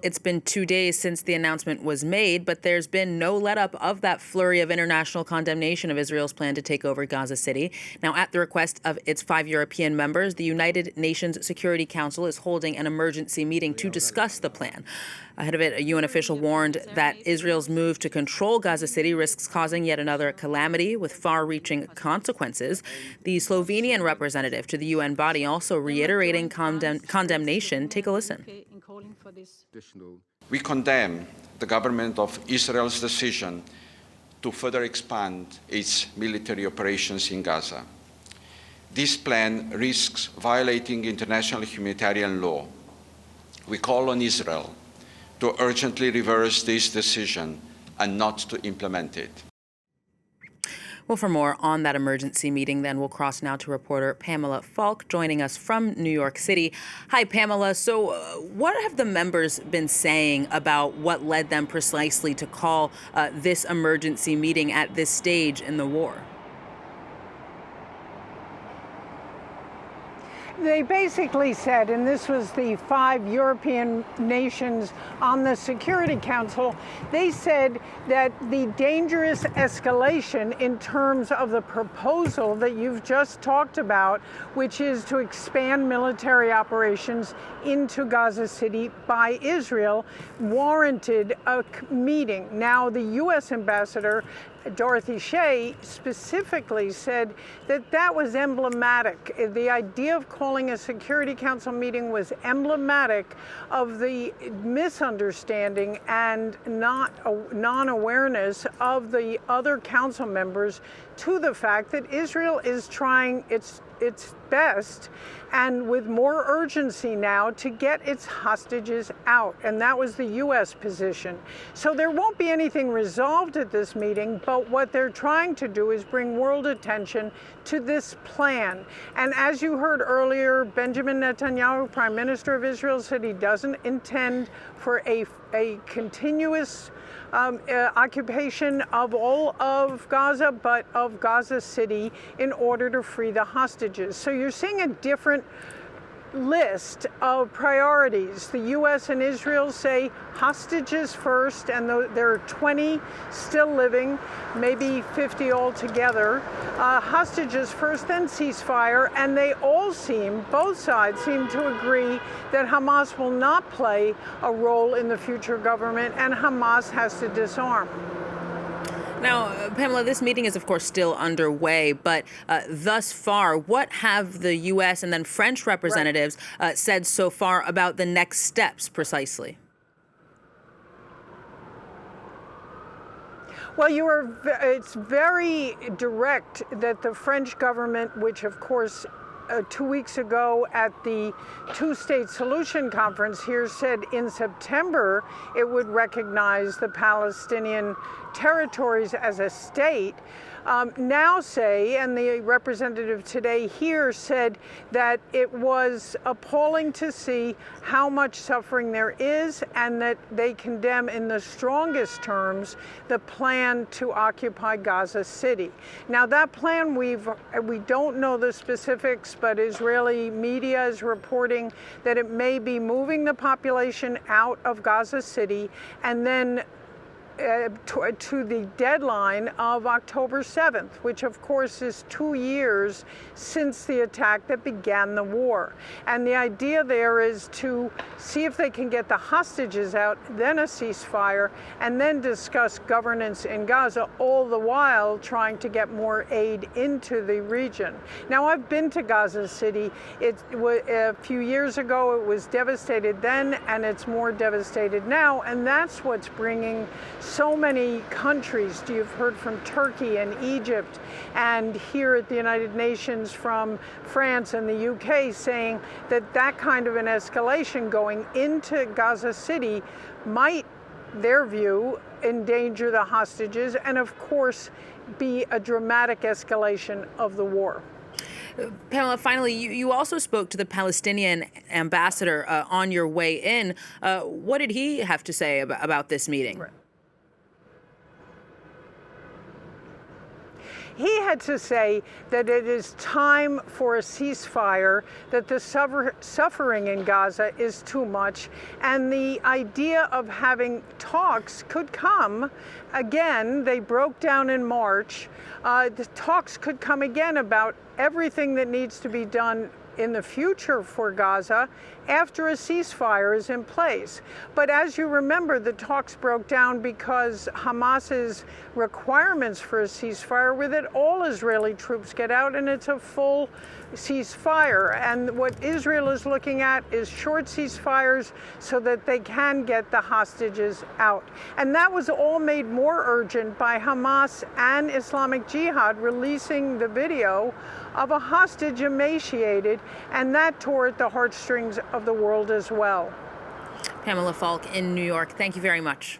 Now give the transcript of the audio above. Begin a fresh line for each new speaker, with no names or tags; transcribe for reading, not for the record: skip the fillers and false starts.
it's been 2 days since the announcement was made, but there's been no let-up of that flurry of international condemnation of Israel's plan to take over Gaza City. Now, at the request of its 5 European members, the United Nations Security Council is holding an emergency meeting to discuss the plan. Ahead of it, a UN official warned that Israel's move to control Gaza City risks causing yet another calamity with far-reaching consequences. The Slovenian representative to the UN body also reiterating condemnation. Take a listen.
We condemn the government of Israel's decision to further expand its military operations in Gaza. This plan risks violating international humanitarian law. We call on Israel to urgently reverse this decision and not to implement it.
Well, for more on that emergency meeting, then we'll cross now to reporter Pamela Falk joining us from New York City. Hi, Pamela. So what have the members been saying about what led them precisely to call this emergency meeting at this stage in the war?
They basically said, and this was the 5 European nations on the Security Council, they said that the dangerous escalation in terms of the proposal that you've just talked about, which is to expand military operations into Gaza City by Israel, warranted a meeting. Now, the U.S. ambassador Dorothy Shea specifically said that that was emblematic. The idea of calling a Security Council meeting was emblematic of the misunderstanding and non-awareness of the other council members to the fact that Israel is trying its best and with more urgency now to get its hostages out. And that was the U.S. position. So there won't be anything resolved at this meeting, but what they're trying to do is bring world attention to this plan. And as you heard earlier, Benjamin Netanyahu, Prime Minister of Israel, said he doesn't intend for a continuous occupation of all of Gaza, but of Gaza City in order to free the hostages. So you're seeing a different list of priorities. The U.S. and Israel say hostages first, and there are 20 still living, maybe 50 altogether. Hostages first, then ceasefire, and they all both sides seem to agree that Hamas will not play a role in the future government, and Hamas has to disarm.
Now, Pamela, this meeting is, of course, still underway, but thus far, what have the U.S. and then French representatives said so far about the next steps precisely?
Well, it's very direct that the French government, which, of course, 2 weeks ago at the two-state solution conference here said in September it would recognize the Palestinian territories as a state, now say, and the representative today here said that it was appalling to see how much suffering there is and that they condemn in the strongest terms the plan to occupy Gaza City. Now that plan, we don't know the specifics, but Israeli media is reporting that it may be moving the population out of Gaza City and then to the deadline of October 7th, which of course is 2 years since the attack that began the war. And the idea there is to see if they can get the hostages out, then a ceasefire, and then discuss governance in Gaza, all the while trying to get more aid into the region. Now, I've been to Gaza City. A few years ago, it was devastated then, and it's more devastated now, and that's what's bringing so many countries. You've heard from Turkey and Egypt, and here at the United Nations from France and the UK saying that that kind of an escalation going into Gaza City might, their view, endanger the hostages and, of course, be a dramatic escalation of the war.
Pamela, finally, you also spoke to the Palestinian ambassador on your way in. What did he have to say about this meeting?
Right. He had to say that it is time for a ceasefire, that the suffering in Gaza is too much, and the idea of having talks could come again. They broke down in March. The talks could come again about everything that needs to be done in the future for Gaza after a ceasefire is in place. But as you remember, the talks broke down because Hamas's requirements for a ceasefire were that all Israeli troops get out and it's a full ceasefire. And what Israel is looking at is short ceasefires so that they can get the hostages out. And that was all made more urgent by Hamas and Islamic Jihad releasing the video of a hostage emaciated, and that tore at the heartstrings of the world as well.
Pamela Falk in New York, thank you very much.